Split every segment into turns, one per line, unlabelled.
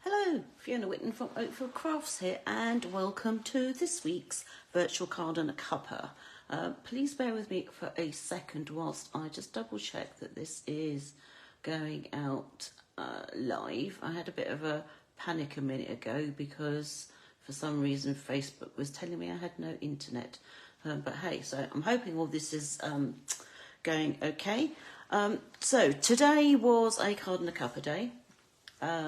Hello, Fiona Whitten from Oakfield Crafts here, and welcome to this week's virtual card and a cuppa. Please bear with me for a second whilst I just double check that this is going out live. I had a bit of a panic a minute ago because for some reason Facebook was telling me I had no internet. But hey, so I'm hoping all this is going okay. So today was a card and a cuppa day.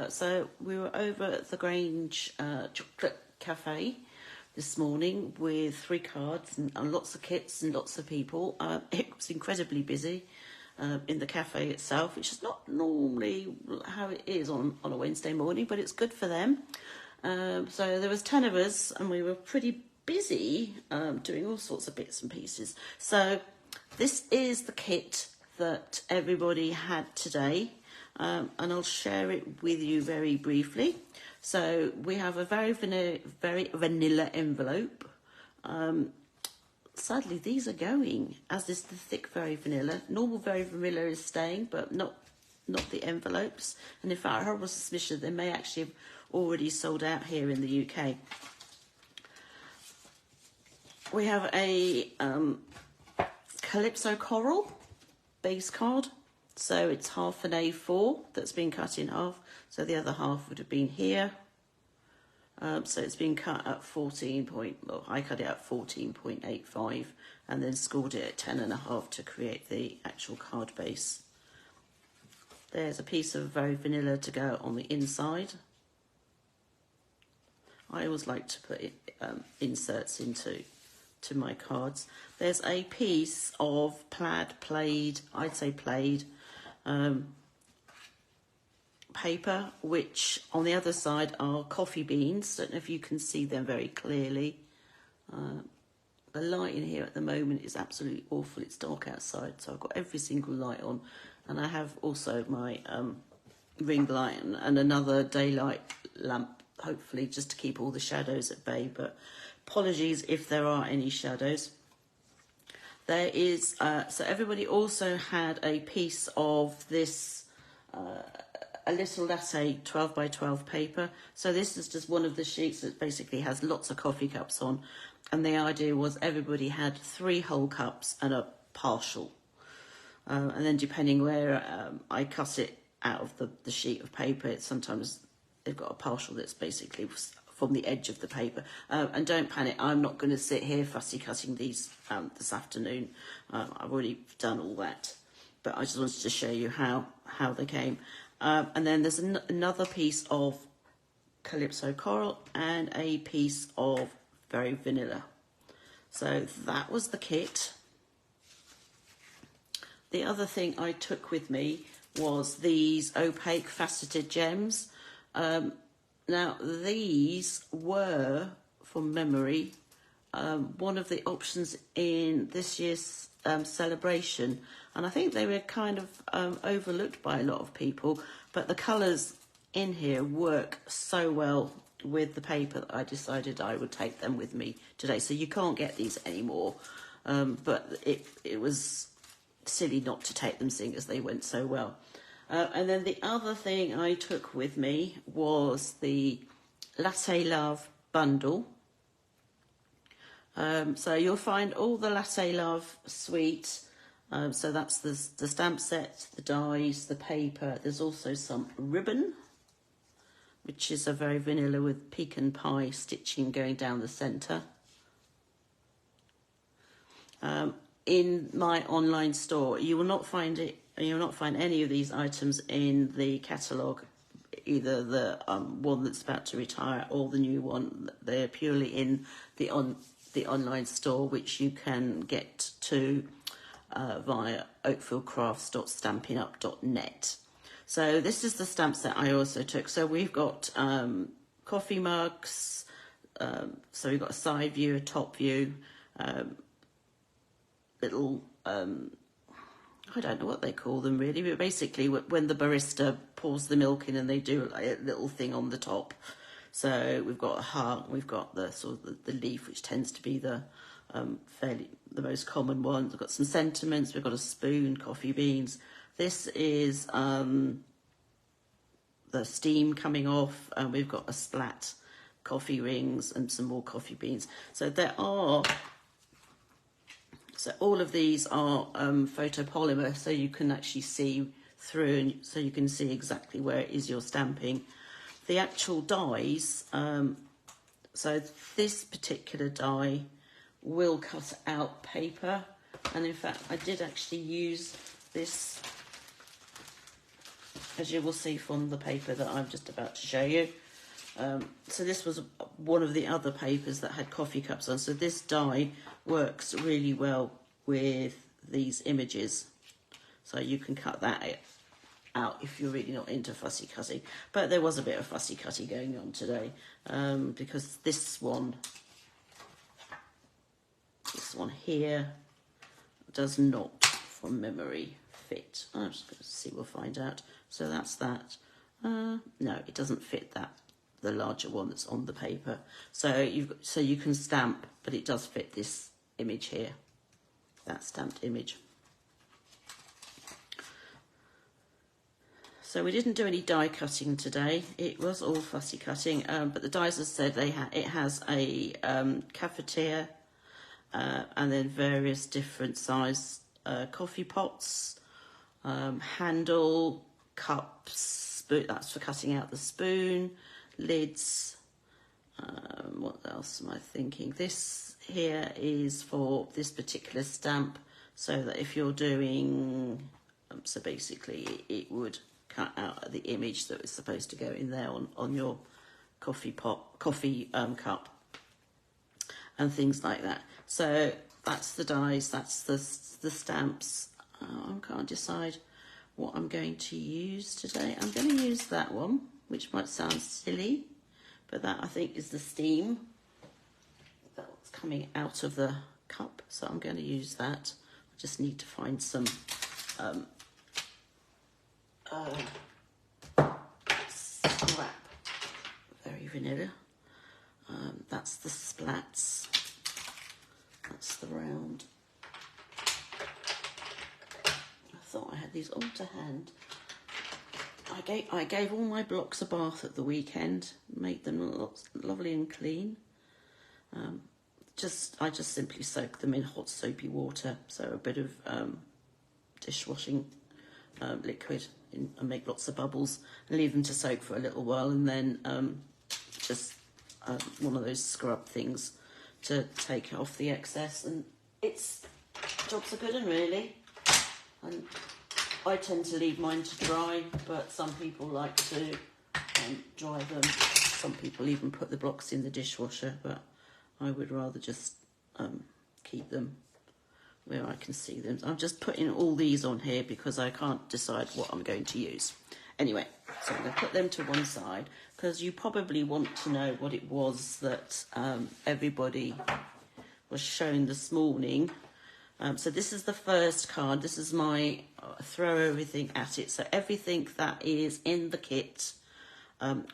So we were over at the Grange Chocolate Cafe this morning with 3 cards and lots of kits and lots of people. It was incredibly busy in the cafe itself, which is not normally how it is on a Wednesday morning, but it's good for them. So there was 10 of us and we were pretty busy doing all sorts of bits and pieces. So this is the kit that everybody had today. And I'll share it with you very briefly. So we have a very vanilla envelope. Sadly, these are going, as is the thick very vanilla. Normal very vanilla is staying, but not the envelopes. And in fact, I was suspicious they may actually have already sold out here in the UK. We have a Calypso Coral base card. So it's half an A4 that's been cut in half. So the other half would have been here. So it's been cut at I cut it at 14.85 and then scored it at 10.5 to create the actual card base. There's a piece of very vanilla to go on the inside. I always like to put inserts into my cards. There's a piece of plaid, I'd say plaid, paper, which on the other side are coffee beans. Don't know if you can see them very clearly. The light in here at the moment is absolutely awful. It's dark outside, so I've got every single light on, and I have also my ring light and another daylight lamp, hopefully just to keep all the shadows at bay, but apologies if there are any shadows. There is, so everybody also had a piece of this A Little Latte 12 by 12 paper. So this is just one of the sheets that basically has lots of coffee cups on. And the idea was everybody had 3 whole cups and a partial. And then depending where I cut it out of the sheet of paper, sometimes they've got a partial that's basically from the edge of the paper. And don't panic, I'm not going to sit here fussy cutting these this afternoon. I've already done all that, but I just wanted to show you how they came. And then there's another piece of Calypso Coral and a piece of very vanilla. So that was the kit. The other thing I took with me was these opaque faceted gems. Now, these were, from memory, one of the options in this year's celebration. And I think they were kind of overlooked by a lot of people. But the colours in here work so well with the paper that I decided I would take them with me today. So you can't get these anymore. But it was silly not to take them, seeing as they went so well. And then the other thing I took with me was the Latte Love bundle. So you'll find all the Latte Love suite. So that's the stamp set, the dies, the paper. There's also some ribbon, which is a very vanilla with pecan pie stitching going down the centre. In my online store, you will not find it. You'll not find any of these items in the catalogue, either the one that's about to retire or the new one. They're purely in the online store, which you can get to via oakfieldcrafts.stampinup.net. So this is the stamp set I also took. So we've got coffee mugs. So we've got a side view, a top view, little... I don't know what they call them really, but basically when the barista pours the milk in and they do a little thing on the top. So we've got a heart, we've got the sort of the leaf, which tends to be the most common one. We've got some sentiments, we've got a spoon, coffee beans. This is the the steam coming off, and we've got a splat coffee rings and some more coffee beans. So all of these are photopolymer, so you can actually see through, and so you can see exactly where it is you're stamping. The actual dies, so this particular die will cut out paper, and in fact I did actually use this, as you will see from the paper that I'm just about to show you. So this was one of the other papers that had coffee cups on. So this die works really well with these images. So you can cut that out if you're really not into fussy cutting. But there was a bit of fussy cutting going on today, because this one here does not, from memory, fit. I'm just going to see, we'll find out. So that's that. No, it doesn't fit that, the larger one that's on the paper. So you can stamp, but it does fit this image here, that stamped image. So we didn't do any die cutting today. It was all fussy cutting, but the dies, as I said, it has a cafetiere, and then various different size coffee pots, handle, cups, spoon, that's for cutting out the spoon, lids. What else am I thinking? This here is for this particular stamp, so that if you're doing, so basically it would cut out the image that was supposed to go in there on your coffee cup and things like that. So that's the dies, that's the stamps. I can't decide what I'm going to use today. I'm going to use that one, which might sound silly, but that I think is the steam that's coming out of the cup. So I'm going to use that. I just need to find some scrap. Very vanilla. That's the splats. That's the round. I thought I had these all to hand. I gave all my blocks a bath at the weekend, made them look lovely and clean. I just simply soak them in hot soapy water, so a bit of dishwashing liquid, and make lots of bubbles and leave them to soak for a little while, and then just one of those scrub things to take off the excess, and jobs are good and really. And I tend to leave mine to dry, but some people like to dry them. Some people even put the blocks in the dishwasher, but I would rather just keep them where I can see them. I'm just putting all these on here because I can't decide what I'm going to use. Anyway, so I'm going to put them to one side, because you probably want to know what it was that everybody was shown this morning. So this is the first card. This is my throw everything at it. So everything that is in the kit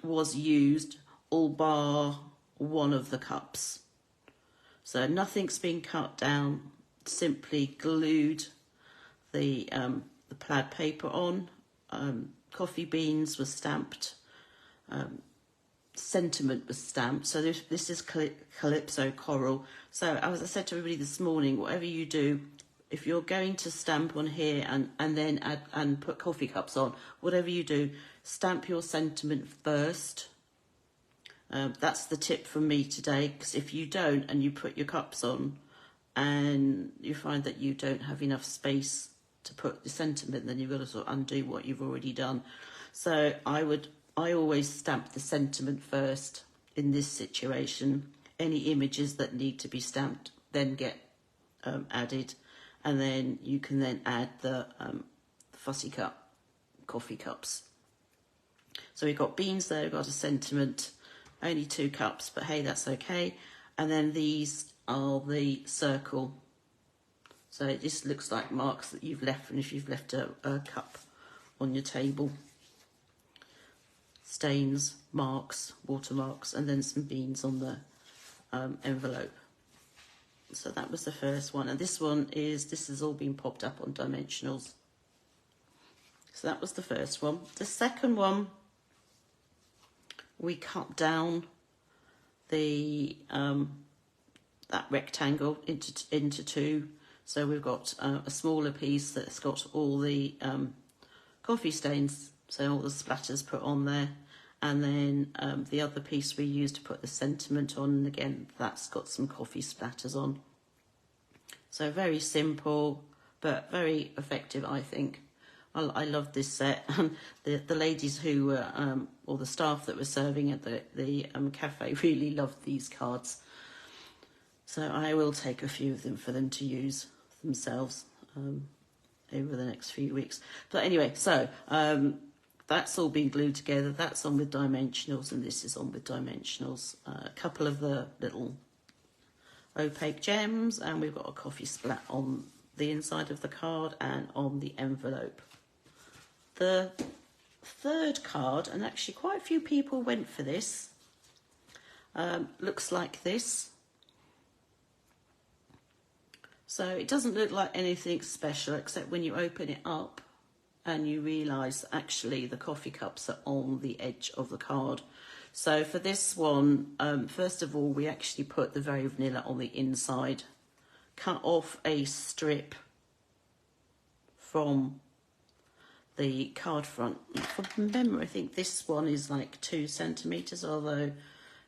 was used, all bar one of the cups. So nothing's been cut down, simply glued the plaid paper on. Coffee beans was stamped. Sentiment was stamped. So this is Calypso Coral. So as I said to everybody this morning, whatever you do, if you're going to stamp on here and then add and put coffee cups on, whatever you do, stamp your sentiment first. That's the tip from me today, because if you don't and you put your cups on and you find that you don't have enough space to put the sentiment, then you've got to sort of undo what you've already done. So I always stamp the sentiment first in this situation. Any images that need to be stamped then get added, and then you can then add the fussy cup coffee cups. So we've got beans there, we've got a sentiment, only 2 cups, but hey, that's okay. And then these are the circle. So it just looks like marks that you've left, and if you've left a cup on your table. Stains, marks, watermarks, and then some beans on the envelope. So that was the first one, and this has all been popped up on dimensionals. So that was the first one. The second one we cut down the that rectangle into two. So we've got a smaller piece that's got all the coffee stains, so all the splatters put on there, and then the other piece we used to put the sentiment on, and again that's got some coffee splatters on. So very simple but very effective, I think. I love this set. The ladies who were or the staff that were serving at the cafe really loved these cards, so I will take a few of them for them to use themselves over the next few weeks. But anyway, so that's all been glued together. That's on with dimensionals, and this is on with dimensionals. A couple of the little opaque gems, and we've got a coffee splat on the inside of the card and on the envelope. The third card, and actually quite a few people went for this, looks like this. So it doesn't look like anything special, except when you open it up and you realise actually the coffee cups are on the edge of the card. So for this one, first of all, we actually put the Very Vanilla on the inside, cut off a strip from the card front. From memory, I think this one is like 2 centimetres, although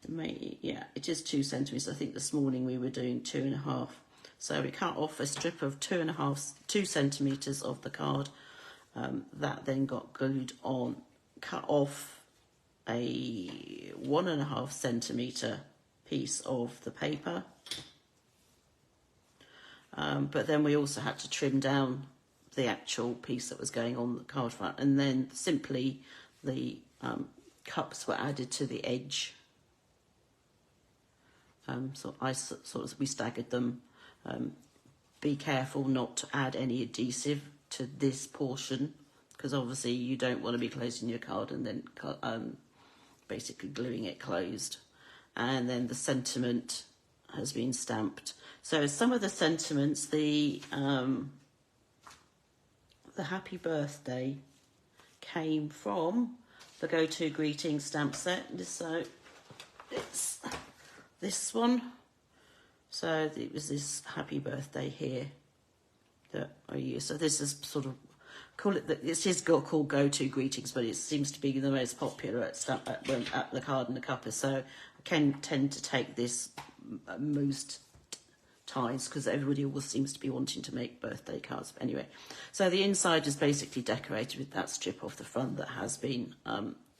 it may, yeah, it is 2 centimetres. I think this morning we were doing 2.5. So we cut off a strip of 2 centimetres of the card. That then got glued on, cut off a 1.5 centimetre piece of the paper. But then we also had to trim down the actual piece that was going on the card front, and then simply the cups were added to the edge. So we staggered them. Be careful not to add any adhesive to this portion, because obviously you don't want to be closing your card and then basically gluing it closed. And then the sentiment has been stamped. So some of the sentiments, the happy birthday came from the Go-To Greetings stamp set. So it's this one. So it was this happy birthday here that I used. So this is sort of, it is called Go-To Greetings, but it seems to be the most popular at the card and the Cuppa. So I can tend to take this most times because everybody always seems to be wanting to make birthday cards. But anyway, so the inside is basically decorated with that strip off the front that has been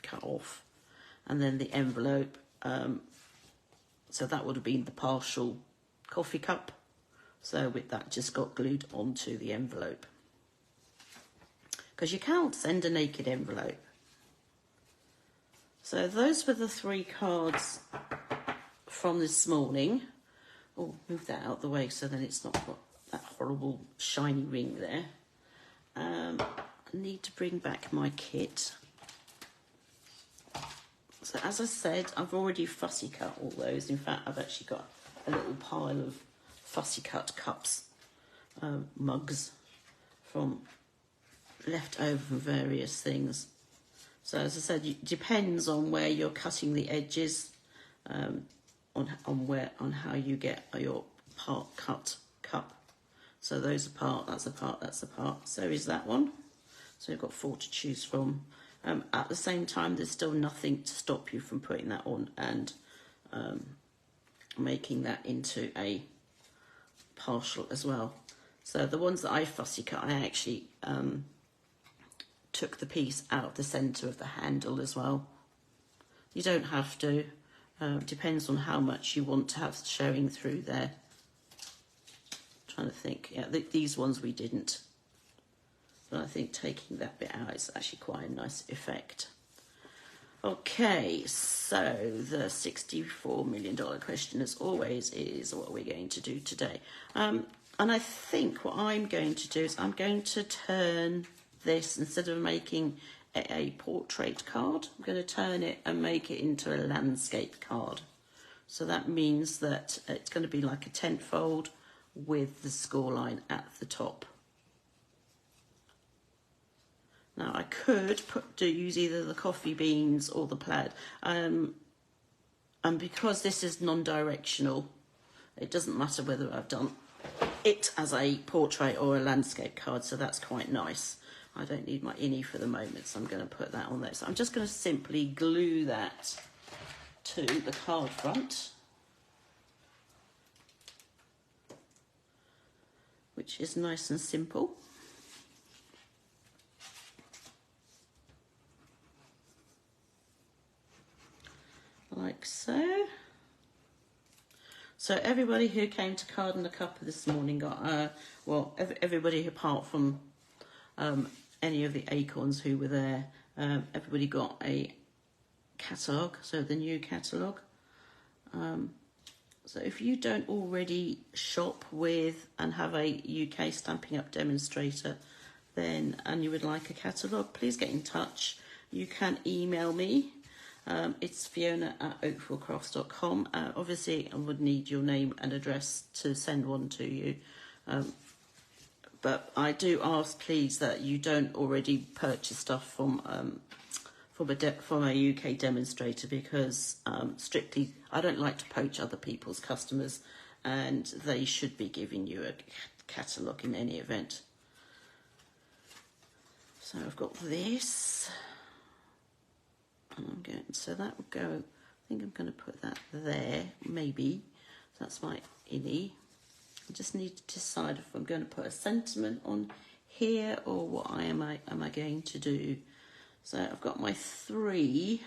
cut off, and then the envelope. So that would have been the partial coffee cup. So with that just got glued onto the envelope, because you can't send a naked envelope. So those were the 3 cards from this morning. Oh, move that out the way so then it's not got that horrible shiny ring there. I need to bring back my kit. So as I said, I've already fussy cut all those. In fact, I've actually got a little pile of fussy cut cups, mugs from left over from various things. So as I said, it depends on where you're cutting the edges, on how you get your part cut cup. So those are part, that's a part, that's a part. So is that one. So you've got 4 to choose from. At the same time, there's still nothing to stop you from putting that on and making that into a partial as well. So the ones that I fussy cut, I actually took the piece out of the centre of the handle as well. You don't have to. Depends on how much you want to have showing through there. Trying to think. Yeah, these ones we didn't. But I think taking that bit out is actually quite a nice effect. Okay, so the $64 million question, as always, is what we're going to do today. And I think what I'm going to do is I'm going to turn this, instead of making a portrait card, I'm going to turn it and make it into a landscape card. So that means that it's going to be like a tent fold with the score line at the top. Now I could use either the coffee beans or the plaid, and because this is non-directional, it doesn't matter whether I've done it as a portrait or a landscape card, so that's quite nice. I don't need my innie for the moment, so I'm going to put that on there. So I'm just going to simply glue that to the card front, which is nice and simple. Like so. So everybody who came to Card and the Cuppa this morning got, well, everybody apart from any of the acorns who were there, everybody got a catalogue, so the new catalogue. So if you don't already shop with and have a UK Stampin' Up demonstrator, then and you would like a catalogue, please get in touch. You can email me. It's Fiona@oakfieldcrafts.com. Obviously, I would need your name and address to send one to you. But I do ask, please, that you don't already purchase stuff from a UK demonstrator, because strictly, I don't like to poach other people's customers, and they should be giving you a catalogue in any event. So I've got this. And I'm going, so that will go, I think I'm going to put that there, maybe. So that's my innie. I just need to decide if I'm going to put a sentiment on here or what am I going to do. So I've got my 3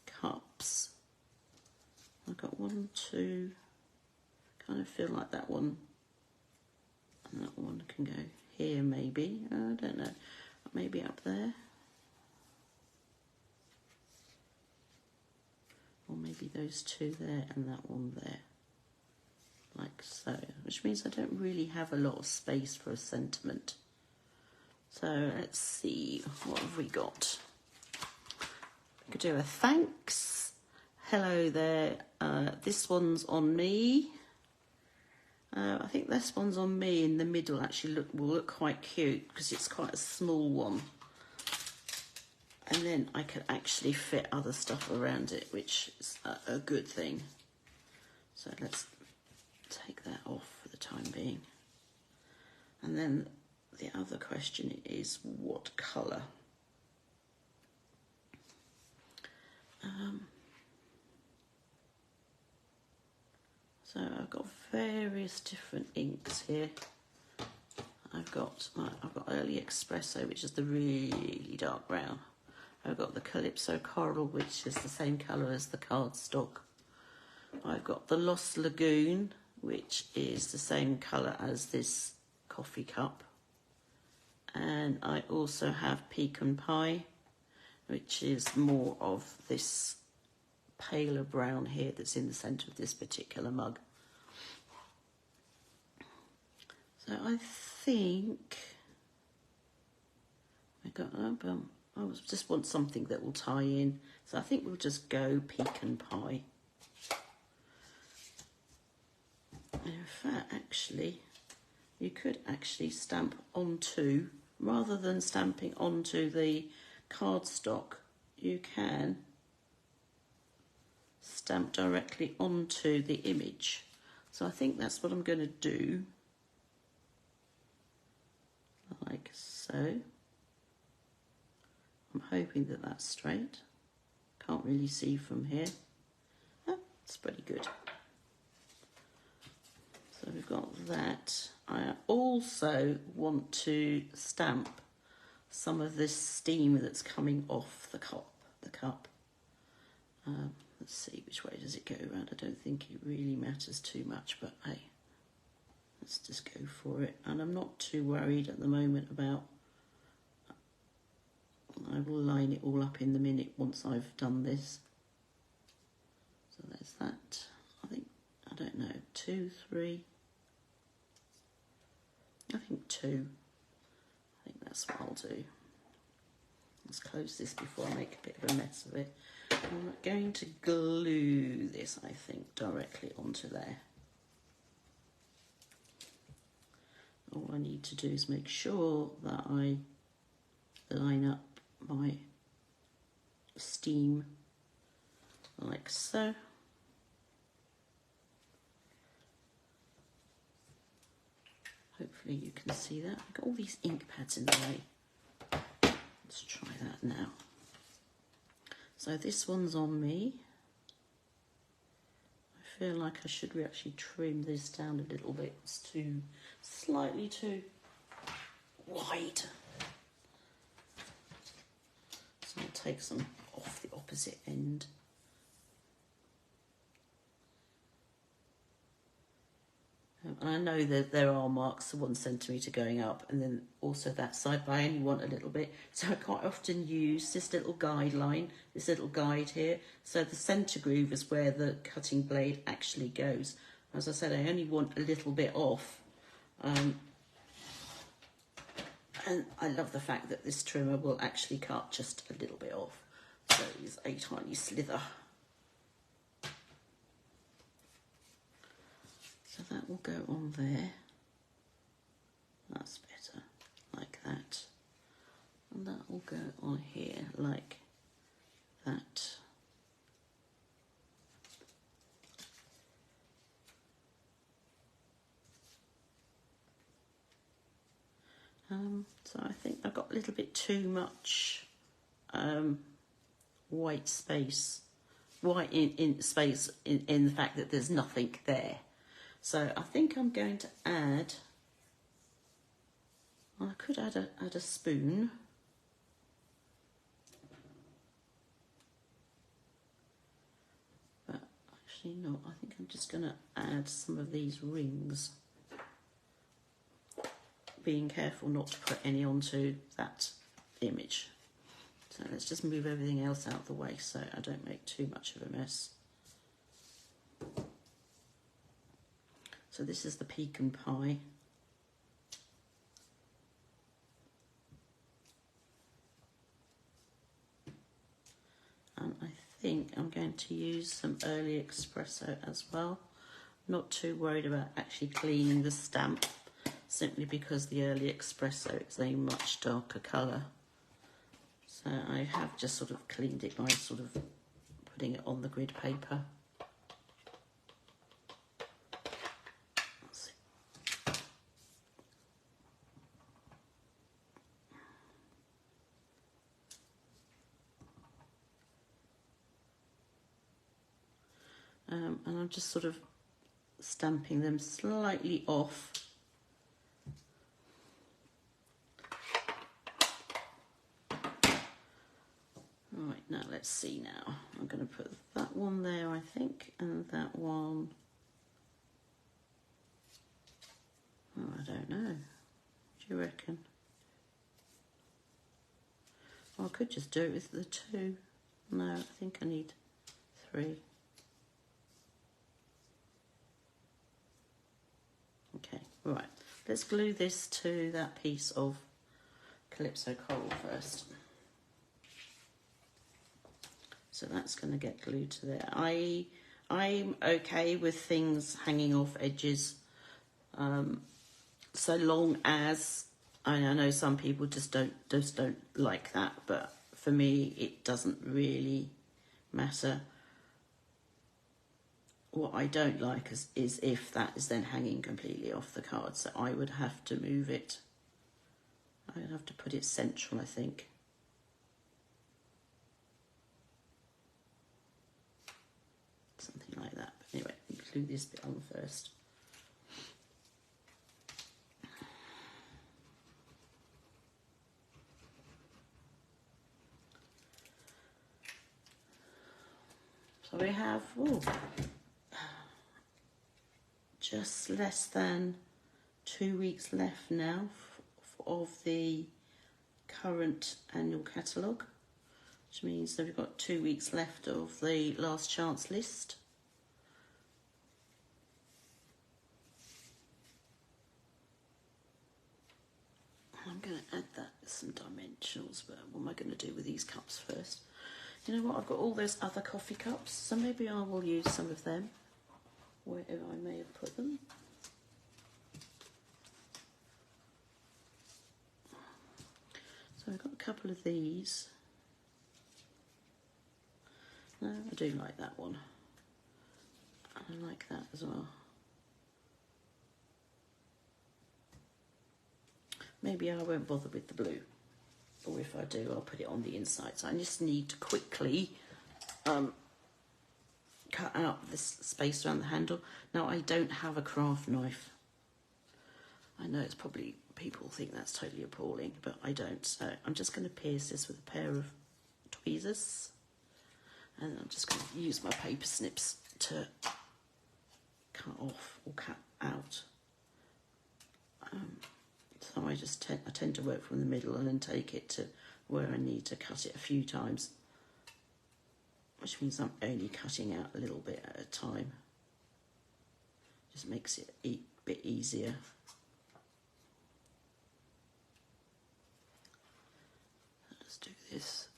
cups. I've got 1, 2, kind of feel like that one and that one can go here maybe. I don't know, maybe up there. Or maybe those 2 there and that one there, like so, which means I don't really have a lot of space for a sentiment. So let's see, what have we got? We could do a thanks, hello there, this one's on me. I think this one's on me in the middle, actually will look quite cute because it's quite a small one. And then I could actually fit other stuff around it, which is a good thing. So let's take that off for the time being. And then the other question is, what colour? So I've got various different inks here. I've got Early Espresso, which is the really dark brown. I've got the Calypso Coral, which is the same colour as the cardstock. I've got the Lost Lagoon, which is the same colour as this coffee cup. And I also have Pecan Pie, which is more of this paler brown here that's in the centre of this particular mug. So I think I got I just want something that will tie in. So I think we'll just go Pecan Pie. And in fact, actually, you could actually stamp onto, rather than stamping onto the cardstock, you can stamp directly onto the image. So I think that's what I'm going to do. Like so. I'm hoping that that's straight. Can't really see from here. Oh, it's pretty good. So we've got that. I also want to stamp some of this steam that's coming off the cup. Let's see, which way does it go around? I don't think it really matters too much, but hey, let's just go for it. And I'm not too worried at the moment about, I will line it all up in the minute once I've done this. So there's that. I think, I don't know, 2, 3. I think 2. I think that's what I'll do. Let's close this before I make a bit of a mess of it. I'm going to glue this, I think, directly onto there. All I need to do is make sure that I line up my steam like so. Hopefully you can see that. I've got all these ink pads in the way. Let's try that now. So this one's on me. I feel like I should actually trim this down a little bit. It's slightly too wide. So I'll take some off the opposite end. And I know that there are marks of 1 centimetre going up, and then also that side, but I only want a little bit. So I quite often use this little guideline, this little guide here. So the centre groove is where the cutting blade actually goes. As I said, I only want a little bit off. And I love the fact that this trimmer will actually cut just a little bit off. So it's a tiny slither. So that will go on there. That's better, like that. And that will go on here, like that. So I think I've got a little bit too much white space, in space in the fact that there's nothing there. So I think I'm going to add, well, I could add a spoon. But actually not, I think I'm just going to add some of these rings. Being careful not to put any onto that image. So let's just move everything else out of the way so I don't make too much of a mess. So this is the pecan pie. And I think I'm going to use some early espresso as well. Not too worried about actually cleaning the stamp, simply because the early espresso is a much darker colour. So I have just sort of cleaned it by sort of putting it on the grid paper. And I'm just sort of stamping them slightly off. Right, now let's see now. I'm going to put that one there, I think, and that one... Oh, I don't know. What do you reckon? Oh, I could just do it with the 2. No, I think I need 3. Okay, right. Let's glue this to that piece of Calypso Coral first. So that's going to get glued to there. I'm okay with things hanging off edges, so long as, I know some people just don't like that, but for me it doesn't really matter. What I don't like is if that is then hanging completely off the card, so I would have to move it. I would have to put it central, I think. Something like that. But anyway, glue this bit on first. So we have just less than 2 weeks left now of the current annual catalogue, which means that we've got 2 weeks left of the last chance list. I'm going to add that with some dimensionals, but what am I going to do with these cups first? You know what, I've got all those other coffee cups, so maybe I will use some of them wherever I may have put them. So I've got a couple of these. No, I do like that one. I like that as well. Maybe I won't bother with the blue. Or if I do, I'll put it on the inside. So I just need to quickly cut out this space around the handle. Now, I don't have a craft knife. I know it's probably, people think that's totally appalling, but I don't. So I'm just going to pierce this with a pair of tweezers. And I'm just going to use my paper snips to cut off or cut out. So I tend to work from the middle and then take it to where I need to cut it a few times, which means I'm only cutting out a little bit at a time. Just makes it a bit easier. Let's do this.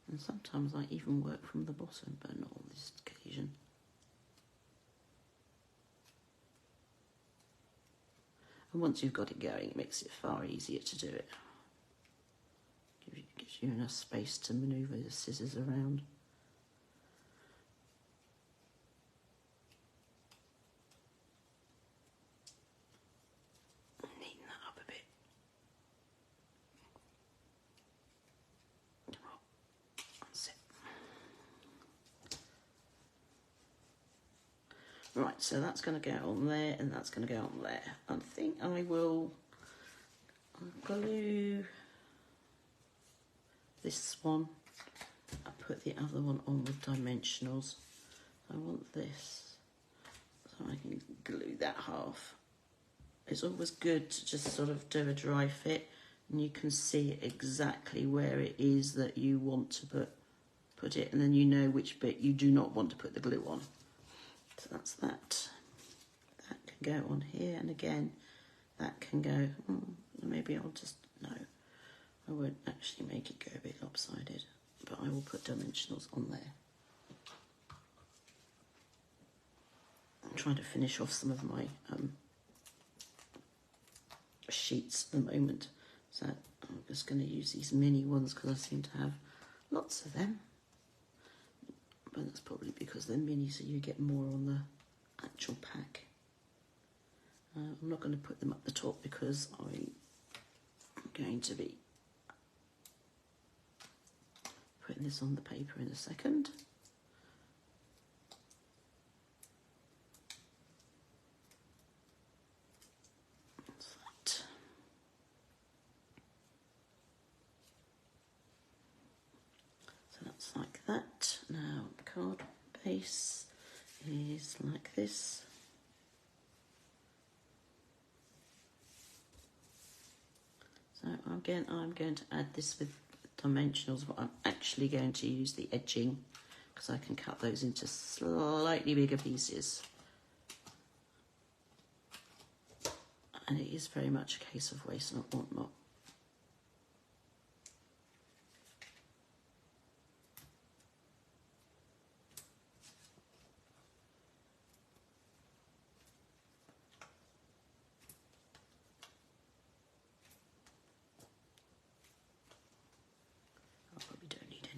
And sometimes I even work from the bottom, but not on this occasion. And once you've got it going, it makes it far easier to do it. Gives you enough space to manoeuvre the scissors around. Neaten that up a bit. That's it. Right, so that's going to go on there and that's going to go on there. I think I will glue this one. I'll put the other one on with dimensionals. I want this, so I can glue that half. It's always good to just sort of do a dry fit and you can see exactly where it is that you want to put it, and then you know which bit you do not want to put the glue on. So that's that. That can go on here, and again, that can go, maybe I'll just, no, I won't actually make it go a bit lopsided, but I will put dimensionals on there. I'm trying to finish off some of my sheets at the moment, so I'm just going to use these mini ones because I seem to have lots of them. But that's probably because they're mini, so you get more on the actual pack. I'm not going to put them up the top because I'm going to be putting this on the paper in a second. That's that. So that's like that. Now the card base is like this. So again, I'm going to add this with dimensionals, but I'm actually going to use the edging because I can cut those into slightly bigger pieces. And it is very much a case of waste not, want not.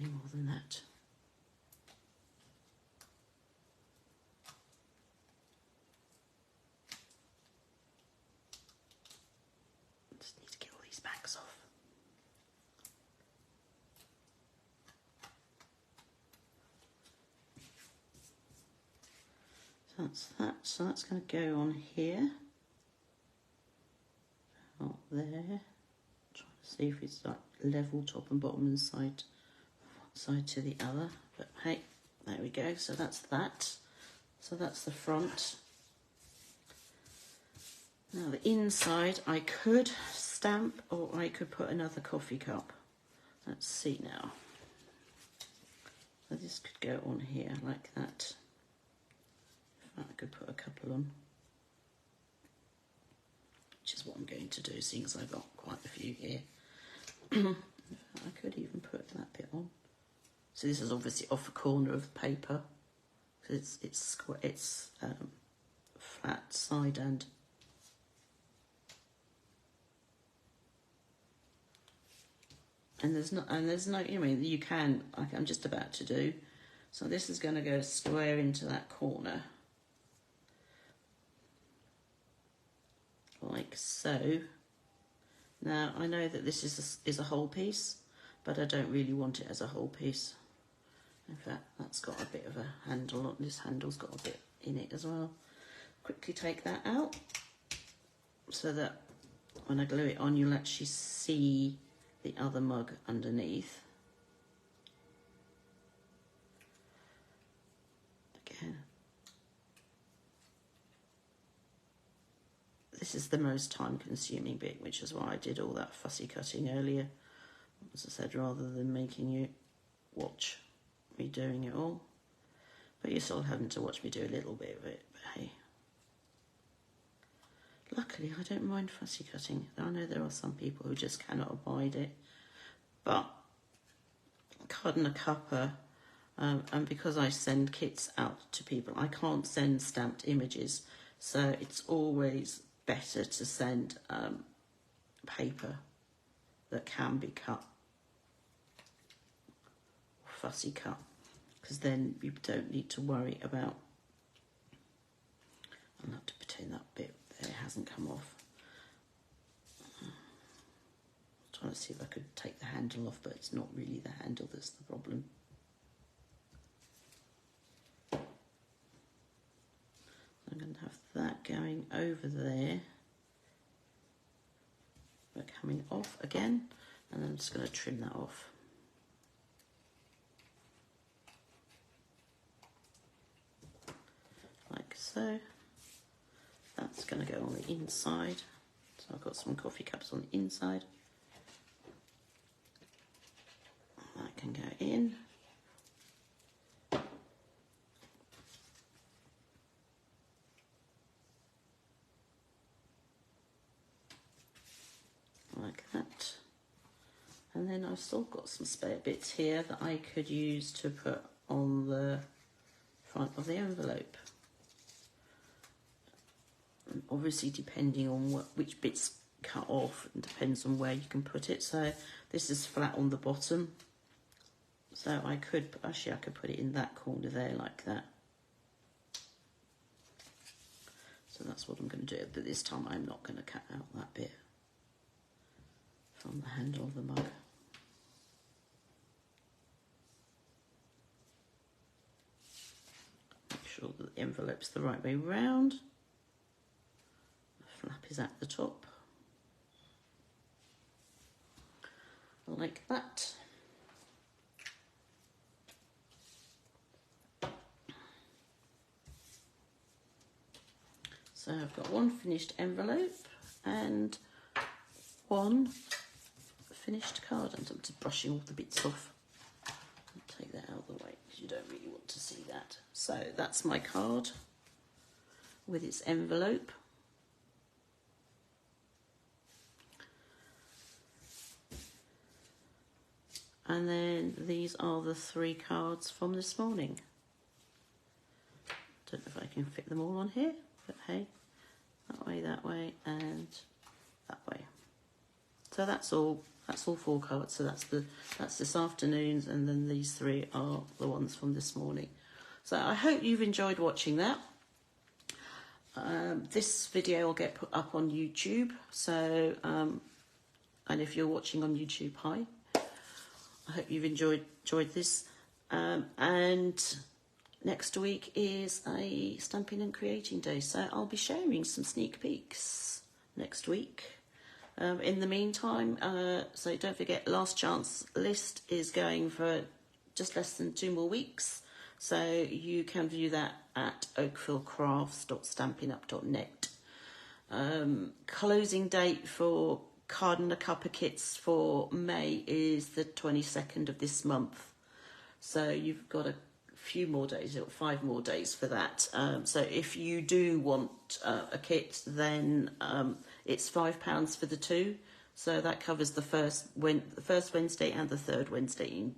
Any more than that. Just need to get all these backs off. So that's that. So that's going to go on here. Out there. Trying to see if it's like level top and bottom and side to the other, but hey, there we go. So that's that. So that's the front. Now the inside, I could stamp or I could put another coffee cup. Let's see now. So this could go on here like that. I could put a couple on, which is what I'm going to do, seeing as I've got quite a few here. I could even put that bit on. So this is obviously off a corner of the paper. It's flat side and And there's no, you know, you can, like I'm just about to do. So this is going to go square into that corner. Like so. Now, I know that this is a whole piece, but I don't really want it as a whole piece. In fact, that's got a bit of a handle. This handle's got a bit in it as well. Quickly take that out so that when I glue it on, you'll actually see the other mug underneath. Again. This is the most time-consuming bit, which is why I did all that fussy cutting earlier. As I said, rather than making you watch me doing it all. But you're still having to watch me do a little bit of it, but hey. Luckily, I don't mind fussy cutting. I know there are some people who just cannot abide it. But card and a cuppa, and because I send kits out to people, I can't send stamped images. So it's always better to send paper that can be cut, fussy cut, because then you don't need to worry about. I'll have to pretend that bit there hasn't come off. I'm trying to see if I could take the handle off, but it's not really the handle that's the problem. I'm going to have that going over there, but coming off again, and then I'm just going to trim that off. Like so. That's going to go on the inside. So I've got some coffee cups on the inside. That can go in. Like that. And then I've still got some spare bits here that I could use to put on the front of the envelope. And obviously depending on which bits cut off, it depends on where you can put it. So this is flat on the bottom. So I could put it in that corner there like that. So that's what I'm going to do, but this time I'm not going to cut out that bit from the handle of the mug. Make sure that the envelope's the right way round. The flap is at the top. Like that. So I've got one finished envelope and one finished card. I'm just brushing all the bits off. I'll take that out of the way because you don't really want to see that. So that's my card with its envelope. And then these are the 3 cards from this morning. Don't know if I can fit them all on here, but hey, that way, and that way. So that's all 4 cards. So that's this afternoon's, and then these 3 are the ones from this morning. So I hope you've enjoyed watching that. This video will get put up on YouTube. So and if you're watching on YouTube, hi. I hope you've enjoyed this. And next week is a Stamping and Creating Day, so I'll be sharing some sneak peeks next week. In the meantime, so don't forget, Last Chance list is going for just less than 2 more weeks, so you can view that at oakfieldcrafts.stampinup.net. Closing date for Card and a Cuppa kits for May is the 22nd of this month, so you've got a few more days, 5 more days for that. So if you do want a kit, then it's £5 for the 2. So that covers the first Wednesday and the 3rd Wednesday in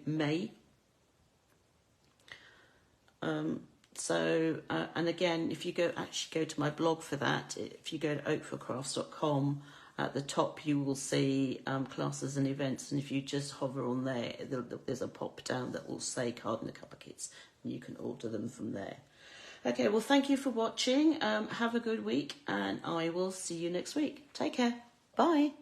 May. And again, if you go to my blog for that, if you go to oakfieldcrafts.com, At the top you will see classes and events, and if you just hover on there, there's a pop down that will say Card in the Cuppa kits, and you can order them from there. Okay, well, thank you for watching. Have a good week, and I will see you next week. Take care. Bye.